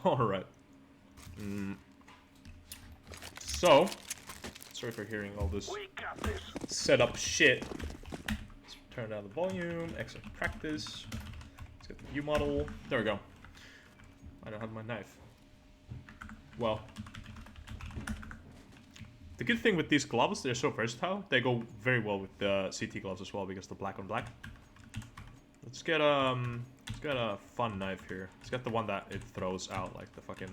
Alright. So, sorry for hearing all this setup shit. Let's turn down the volume, exit practice. Let's get the view model. There we go. I don't have my knife. Well, the good thing with these gloves, they're so versatile. They go very well with the CT gloves as well because they're black on black. Let's get a fun knife here. Let's get the one that it throws out like the fucking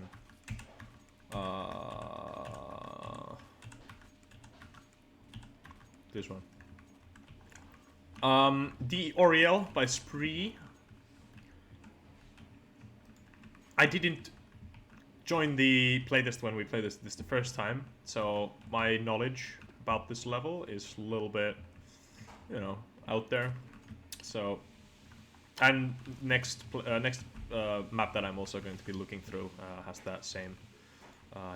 this one. The Oriel by Spree. I didn't join the playtest when we played this the first time, so my knowledge about this level is a little bit, you know, out there. So, and next map that I'm also going to be looking through has that same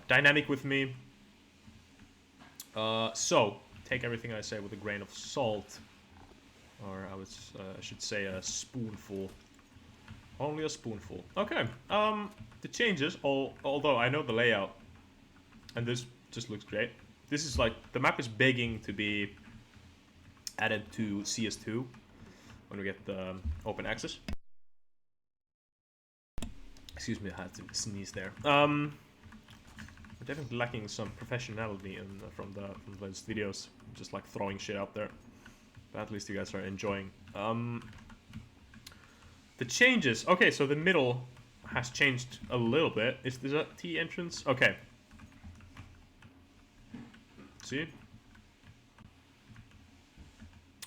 dynamic with me. So take everything I say with a grain of salt, or I should say a spoonful. Only a spoonful. Okay. The changes, although I know the layout, and this just looks great. This is like, the map is begging to be added to CS2 when we get the open access. Excuse me, I had to sneeze there. We're definitely lacking some professionality from those videos, just like throwing shit out there. But at least you guys are enjoying. The changes. Okay, so the middle has changed a little bit. Is this a T entrance? Okay. See?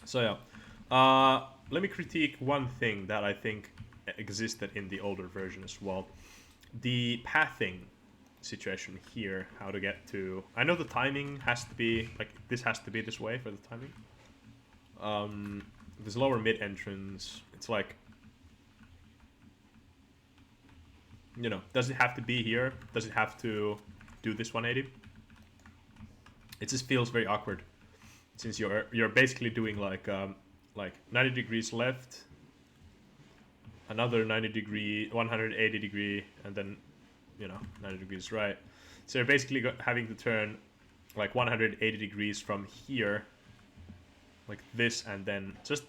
So yeah. Let me critique one thing that I think existed in the older version as well. The pathing situation here, how to get to... I know the timing has to be, like, this has to be this way for the timing. This lower mid entrance, it's like... You know, does it have to be here? Does it have to do this 180? It just feels very awkward, since you're basically doing like 90 degrees left, another 90 degree, 180 degree, and then, you know, 90 degrees right. So you're basically having to turn like 180 degrees from here, like this, and then just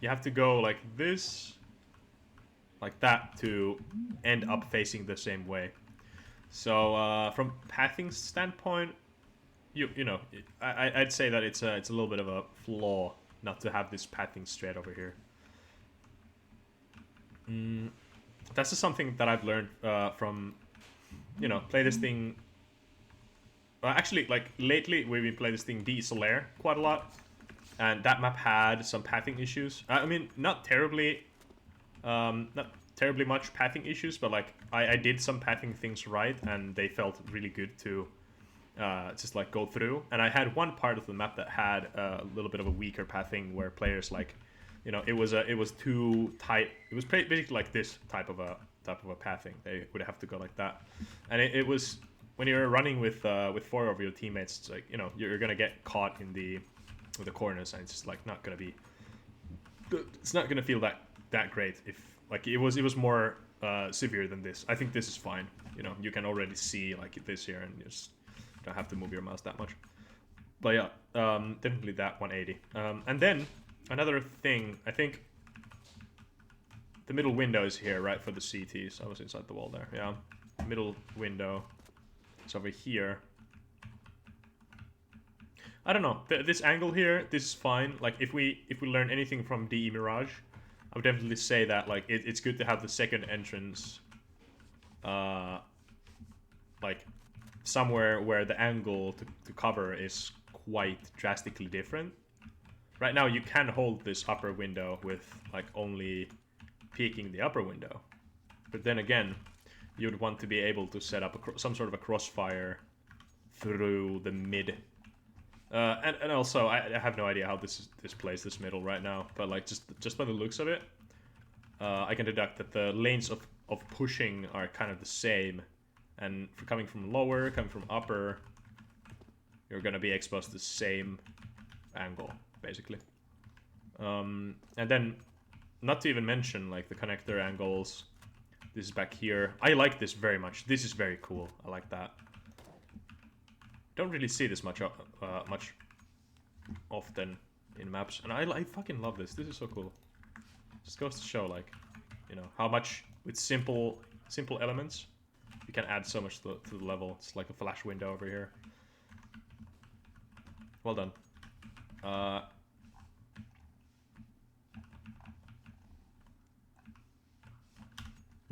you have to go like this. Like that to end up facing the same way. So from pathing standpoint, you know, I'd say that it's a little bit of a flaw not to have this pathing straight over here. That's just something that I've learned from, you know, playtesting. Actually, like lately we've been playtesting the Solaire quite a lot, and that map had some pathing issues. I mean, not terribly much pathing issues, but like I did some pathing things right, and they felt really good to just like go through. And I had one part of the map that had a little bit of a weaker pathing where players, like, you know, it was too tight. It was basically like this type of a pathing. They would have to go like that, and it was when you're running with 4 of your teammates, it's like, you know, you're gonna get caught in the corners, and it's just like not gonna be. It's not gonna feel that great if. Like, it was more severe than this. I think this is fine. You know, you can already see, like, this here, and you just don't have to move your mouse that much. But yeah, definitely that 180. And then, another thing, I think the middle window is here, right, for the CTs. I was inside the wall there, yeah. Middle window is over here. I don't know, this angle here, this is fine. Like, if we learn anything from DE Mirage, I would definitely say that, like, it's good to have the second entrance, like, somewhere where the angle to cover is quite drastically different. Right now, you can hold this upper window with, like, only peeking the upper window. But then again, you'd want to be able to set up some sort of a crossfire through the mid. And also, I have no idea how this plays this middle right now, but like just by the looks of it, I can deduct that the lanes of pushing are kind of the same, and for coming from lower, coming from upper, you're gonna be exposed to the same angle, basically. And then, not to even mention like the connector angles, This is back here. I like this very much. This is very cool. I like that. Don't really see this much often in maps, and I fucking love this. This is so cool. Just goes to show, like, you know, how much with simple elements you can add so much to the level. It's like a flash window over here. Well done.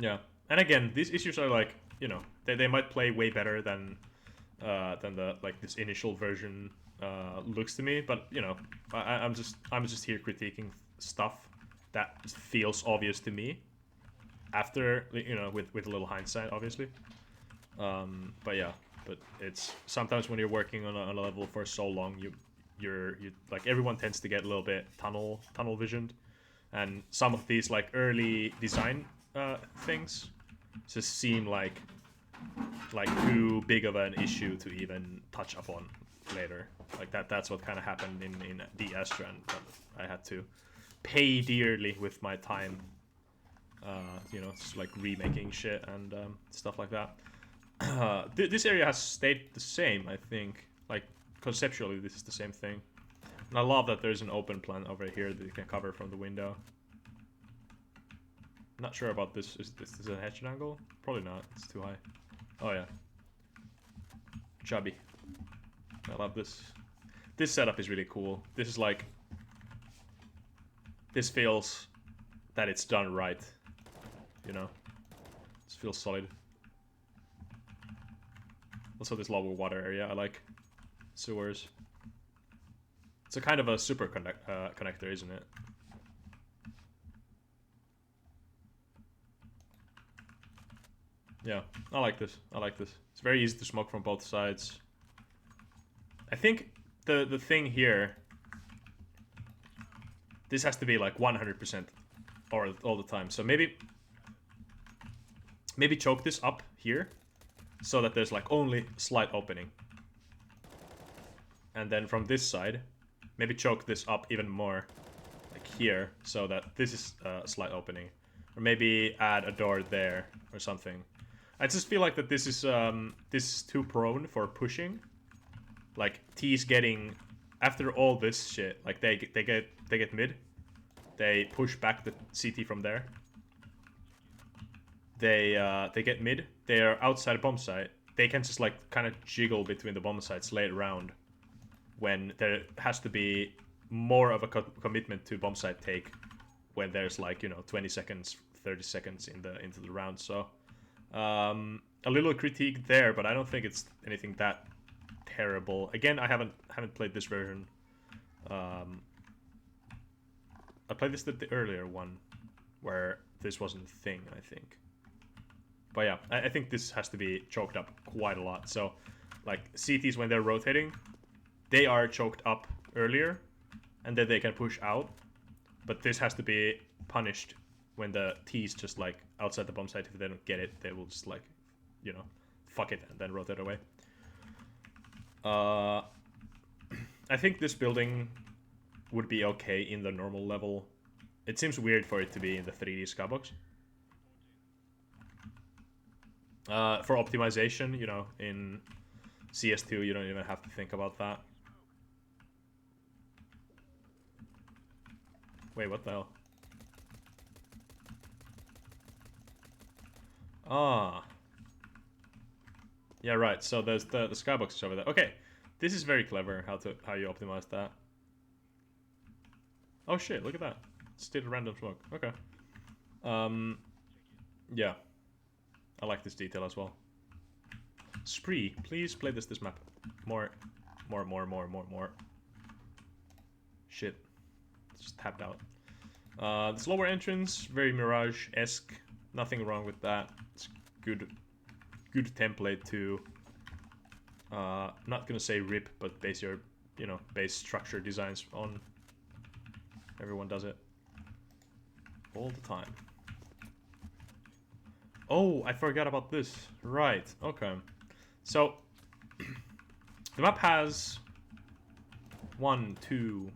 Yeah, and again, these issues are like, you know, they might play way better than the like this initial version looks to me, but you know, I'm just here critiquing stuff that feels obvious to me after, you know, with a little hindsight, obviously. But yeah, but it's sometimes when you're working on a level for so long, you're like, everyone tends to get a little bit tunnel visioned, and some of these like early design things just seem like too big of an issue to even touch upon later. Like that's what kind of happened in the Astra, and I had to pay dearly with my time. You know, just like remaking shit and stuff like that. This area has stayed the same, I think. Like conceptually, this is the same thing. And I love that there's an open plan over here that you can cover from the window. Not sure about this. Is this a hatchet angle? Probably not. It's too high. Oh yeah. Chubby. I love this. This setup is really cool. This is like... This feels that it's done right. You know? This feels solid. Also this lower water area, I like. Sewers. It's a kind of a super connector, isn't it? Yeah, I like this. I like this. It's very easy to smoke from both sides. I think the thing here, this has to be like 100% all the time. So maybe choke this up here so that there's like only slight opening. And then from this side, maybe choke this up even more, like here, so that this is a slight opening. Or maybe add a door there or something. I just feel like that this is too prone for pushing. Like T's getting, after all this shit, like they get mid, they push back the CT from there. They get mid. They are outside bomb site. They can just like kind of jiggle between the bomb sites late round, when there has to be more of a commitment to bomb site take, when there's like, you know, 20 seconds, 30 seconds into the round. So. A little critique there, but I don't think it's anything that terrible. Again, I haven't played this version. I played this the earlier one, where this wasn't a thing, I think. But yeah, I think this has to be choked up quite a lot. So, like CTs when they're rotating, they are choked up earlier, and then they can push out. But this has to be punished when the T's just like outside the bomb site. If they don't get it, they will just like, you know, fuck it and then rotate away. I think this building would be okay in the normal level. It seems weird for it to be in the 3D skybox. For optimization, you know, in CS2 you don't even have to think about that. Wait, what the hell? Ah. Yeah, right. So there's the skybox is over there. Okay. This is very clever how you optimize that. Oh shit, look at that. Still random smoke. Okay. Yeah. I like this detail as well. Spree, please play this map. More. Shit. Just tapped out. This lower entrance, very Mirage-esque. Nothing wrong with that. It's good template to not gonna say rip, but base your, you know, base structure designs on. Everyone does it all the time. Oh, I forgot about this. Right, okay. So the map has 1, 2,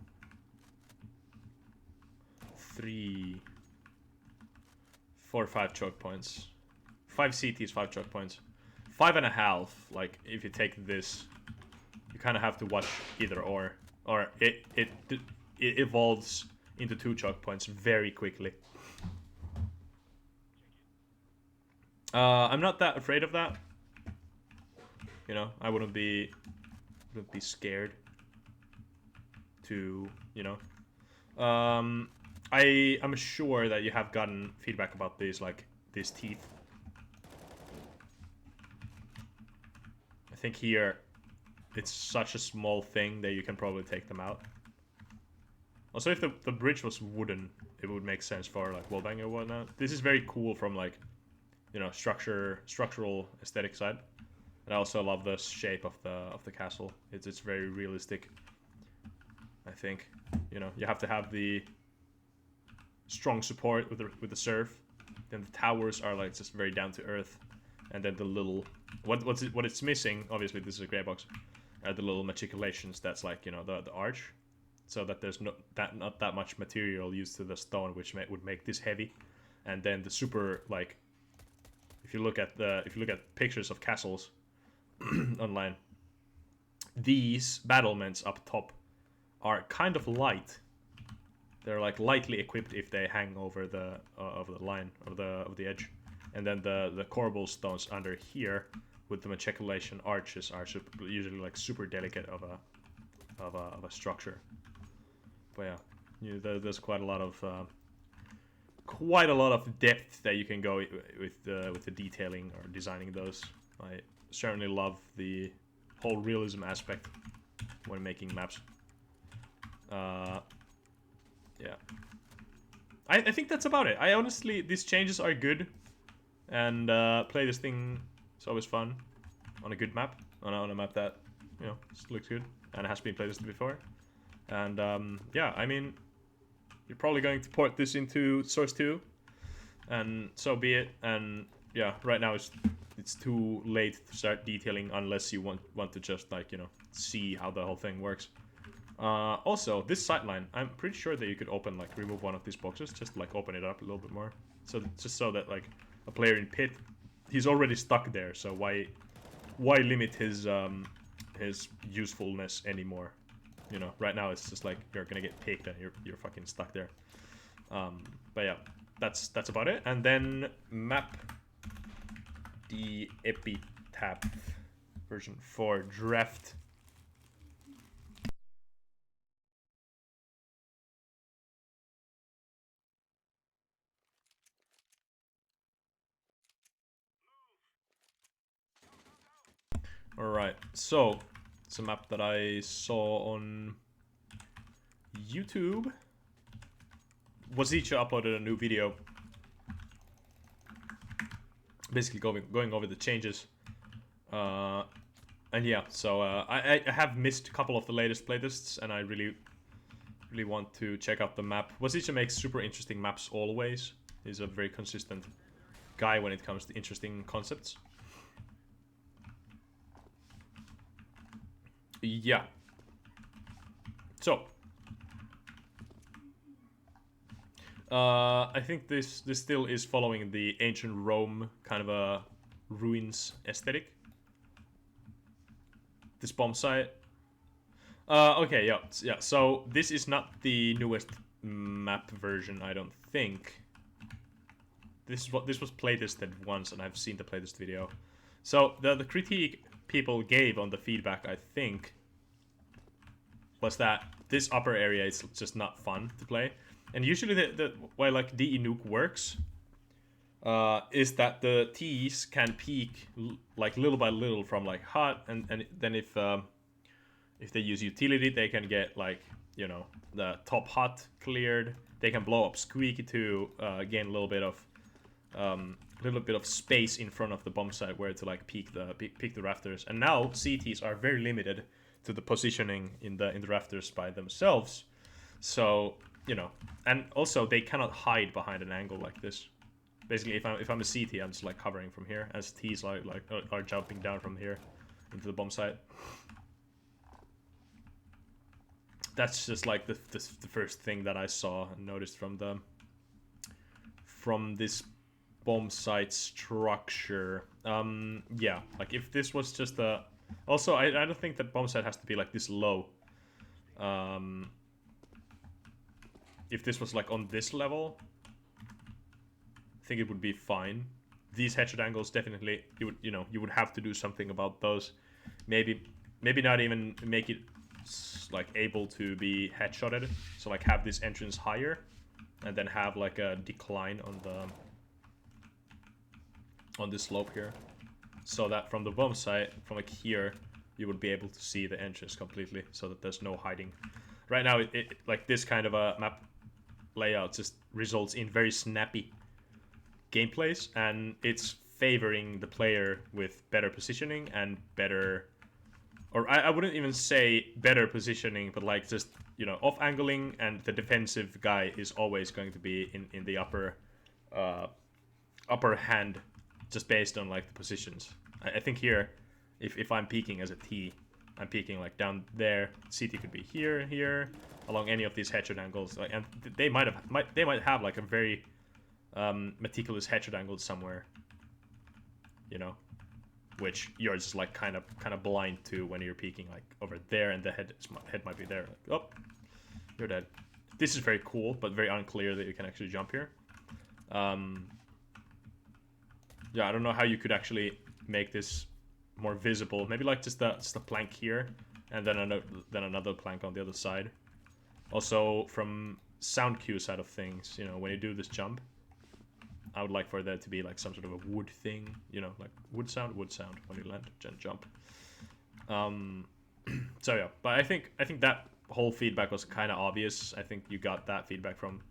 3, 4, 5 choke points. 5 CTs, 5 choke points. 5.5, like, if you take this, you kind of have to watch either or it evolves into 2 choke points very quickly. I'm not that afraid of that. You know, I wouldn't be scared to, you know. I'm sure that you have gotten feedback about these, like, these teeth. I think here, it's such a small thing that you can probably take them out. Also, if the bridge was wooden, it would make sense for, like, wallbang or whatnot. This is very cool from, like, you know, structural aesthetic side. And I also love the shape of the castle. It's very realistic. I think, you know, you have to have the strong support with the surf. Then the towers are like just very down to earth, and then the little what it's missing. Obviously, this is a gray box. Are the little matriculations that's like, you know, the arch, so that there's not that much material used to the stone, which would make this heavy. And then the super, like, if you look at pictures of castles online, these battlements up top are kind of light. They're like lightly equipped if they hang over the line of the edge, and then the corbel stones under here with the matriculation arches are usually like super delicate of a structure. But yeah, there's quite a lot of depth that you can go with the detailing or designing those. I certainly love the whole realism aspect when making maps. Yeah, I think that's about it. I honestly, these changes are good, and play this thing is always fun on a good map, on a map that, you know, looks good and has been playtested before. And yeah, I mean, you're probably going to port this into Source 2, and so be it. And yeah, right now it's too late to start detailing unless you want to just, like, you know, see how the whole thing works. Also, this sightline, I'm pretty sure that you could open, like, remove one of these boxes, just like open it up a little bit more, so just so that, like, a player in pit, he's already stuck there, so why limit his usefulness anymore? You know, right now it's just like you're gonna get picked and you're fucking stuck there. But yeah, that's about it. And then map the Epitaph version 4 draft. Alright, so it's a map that I saw on YouTube. Wazicha uploaded a new video, basically going over the changes. And yeah, so I have missed a couple of the latest playlists, and I really want to check out the map. Wazicha makes super interesting maps always. He's a very consistent guy when it comes to interesting concepts. Yeah. So I think this still is following the ancient Rome kind of a ruins aesthetic. This bomb site. Okay, yeah. So this is not the newest map version, I don't think. This was playtested once, and I've seen the playtest video. So the critique people gave on the feedback, I think, was that this upper area is just not fun to play. And usually the why, like, DE Nuke works is that the T's can peak like little by little from, like, hot, and then if they use utility, they can get, like, you know, the top hot cleared. They can blow up Squeaky to gain a little bit of space in front of the bomb site where to, like, peak the rafters. And now CTs are very limited to the positioning in the rafters by themselves. So, you know, and also they cannot hide behind an angle like this. Basically, if I'm a CT, I'm just, like, covering from here, as T's are jumping down from here into the bomb site. That's just, like, the first thing that I saw and noticed from this bomb site structure. Yeah, like if this was just a... Also, I don't think that bomb site has to be like this low. If this was like on this level, I think it would be fine. These headshot angles definitely, you would have to do something about those. Maybe not even make it like able to be headshotted. So like have this entrance higher, and then have like a decline on this slope here, so that from the bomb site, from like here, you would be able to see the entrance completely, so that there's no hiding. Right now, it like this kind of a map layout just results in very snappy gameplays, and it's favoring the player with better positioning and better, or I wouldn't even say better positioning, but like just, off angling, and the defensive guy is always going to be in the upper hand, just based on like the positions. I think here, if I'm peeking as a T, I'm peeking like down there. CT could be here, along any of these headshot angles, like, and they might have like a very meticulous headshot angle somewhere, which you're just like kind of blind to when you're peeking like over there, and the head might be there. Like, oh, you're dead. This is very cool, but very unclear that you can actually jump here. Yeah, I don't know how you could actually make this more visible. Maybe like just the plank here, and then another plank on the other side. Also, from sound cue side of things, when you do this jump, I would like for there to be like some sort of a wood thing, like wood sound when you land and jump. So yeah, but I think that whole feedback was kind of obvious. I think you got that feedback from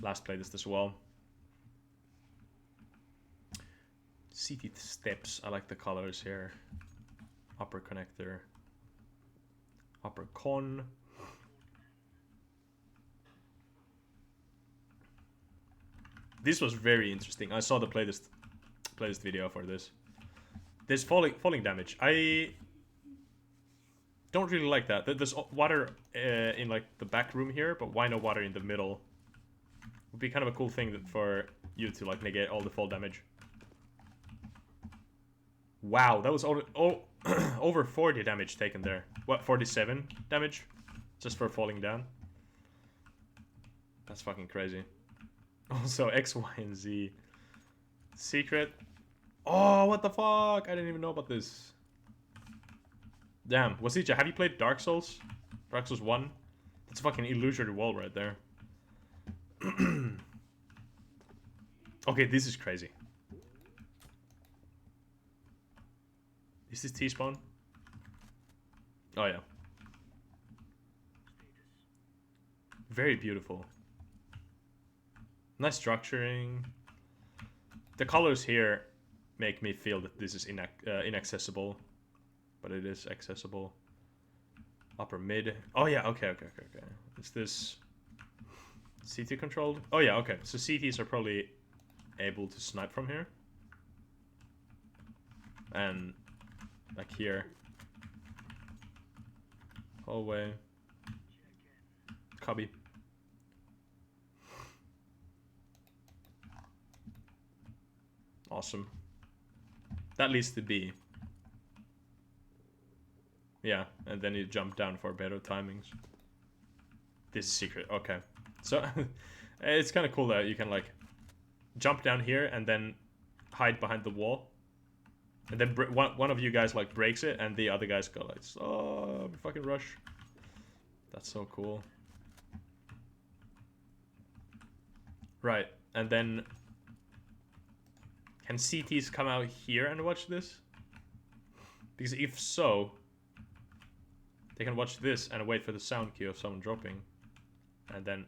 last playtest as well. CT steps, I like the colors here. Upper connector, upper con. This was very interesting. I saw the playlist video for this. There's falling damage. I don't really like that. There's water in like the back room here, but why no water in the middle? Would be kind of a cool thing for you to like negate all the fall damage. Wow, that was over 40 damage taken there. What, 47 damage? Just for falling down? That's fucking crazy. Also, X, Y, and Z. Secret. Oh, what the fuck? I didn't even know about this. Damn. Wasija, have you played Dark Souls? Dark Souls 1? That's a fucking illusory wall right there. Okay, this is crazy. Is this T-spawn? Oh yeah. Very beautiful. Nice structuring. The colors here make me feel that this is inaccessible, but it is accessible. Upper mid. Oh yeah, okay. Is this CT controlled? Oh yeah, okay. So CTs are probably able to snipe from here. And like here. Hallway. Cubby. Awesome. That leads to B. Yeah, and then you jump down for better timings. This is secret. Okay. So it's kind of cool that you can like jump down here and then hide behind the wall. And then one of you guys like breaks it, and the other guys go like, oh, fucking rush. That's so cool. Right, and then can CTs come out here and watch this? Because if so, they can watch this and wait for the sound cue of someone dropping. And then,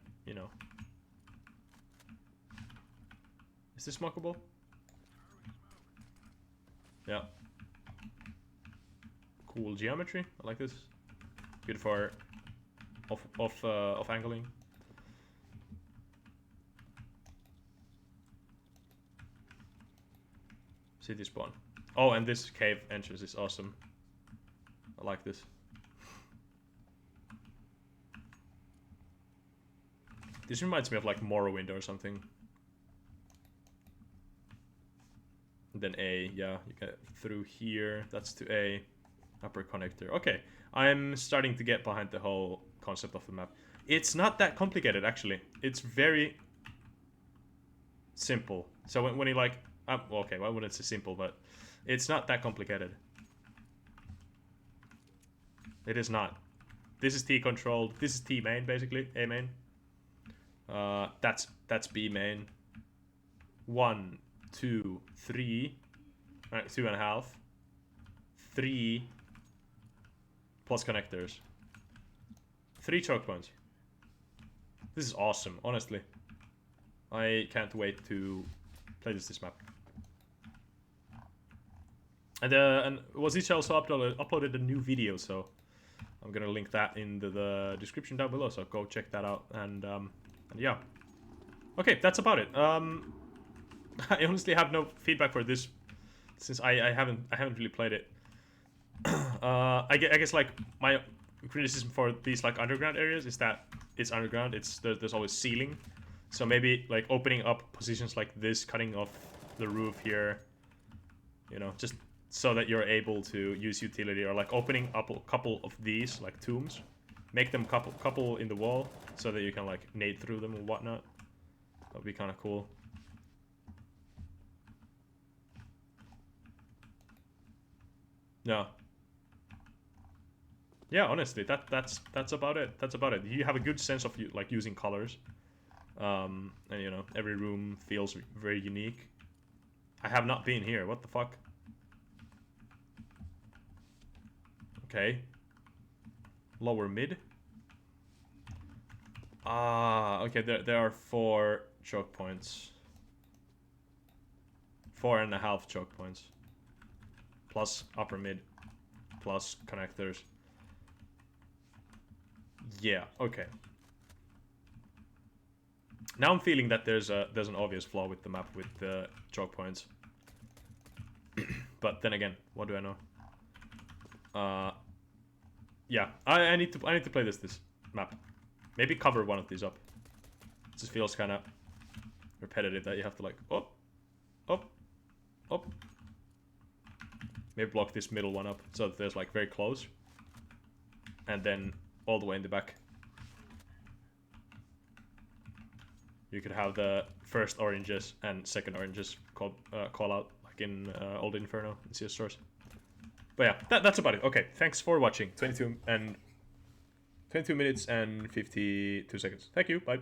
Is this smokeable? Yeah. Cool geometry. I like this. Good for off angling. City spawn. Oh, and this cave entrance is awesome. I like this. This reminds me of like Morrowind or something. And then A, yeah, you get through here. That's to A. Upper connector. Okay, I'm starting to get behind the whole concept of the map. It's not that complicated, actually. It's very simple. So when you like... well, okay, well, I wouldn't say simple, but it's not that complicated. It is not. This is T controlled. This is T main, basically. A main. That's B main. 1, 2, 3. Right, 2.5. 3 plus connectors. 3 choke points. This is awesome, honestly. I can't wait to play this map. And Wazicha also uploaded a new video, so I'm gonna link that in the description down below, so go check that out. And yeah. Okay, that's about it. I honestly have no feedback for this, since I haven't really played it. I guess like my criticism for these like underground areas is that it's underground. There's always ceiling, so maybe like opening up positions like this, cutting off the roof here, you know, just so that you're able to use utility, or like opening up a couple of these like tombs, make them couple in the wall so that you can like nade through them and whatnot. That'd be kind of cool. Yeah. Yeah, honestly, that's about it. That's about it. You have a good sense of like using colors, and you know every room feels very unique. I have not been here. What the fuck? Okay. Lower mid. Ah, okay. There are 4 choke points. 4.5 choke points. Plus upper mid. Plus connectors. Yeah, okay. Now I'm feeling that there's an obvious flaw with the map with the choke points. But then again, what do I know? Yeah, I need to play this map. Maybe cover one of these up. It just feels kind of repetitive that you have to like up. Maybe block this middle one up so that there's like very close, and then all the way in the back you could have the first oranges and second oranges call out like in Old Inferno in CS Source. But yeah, that's about it. Okay, thanks for watching. 22 minutes and 52 seconds. Thank you. Bye.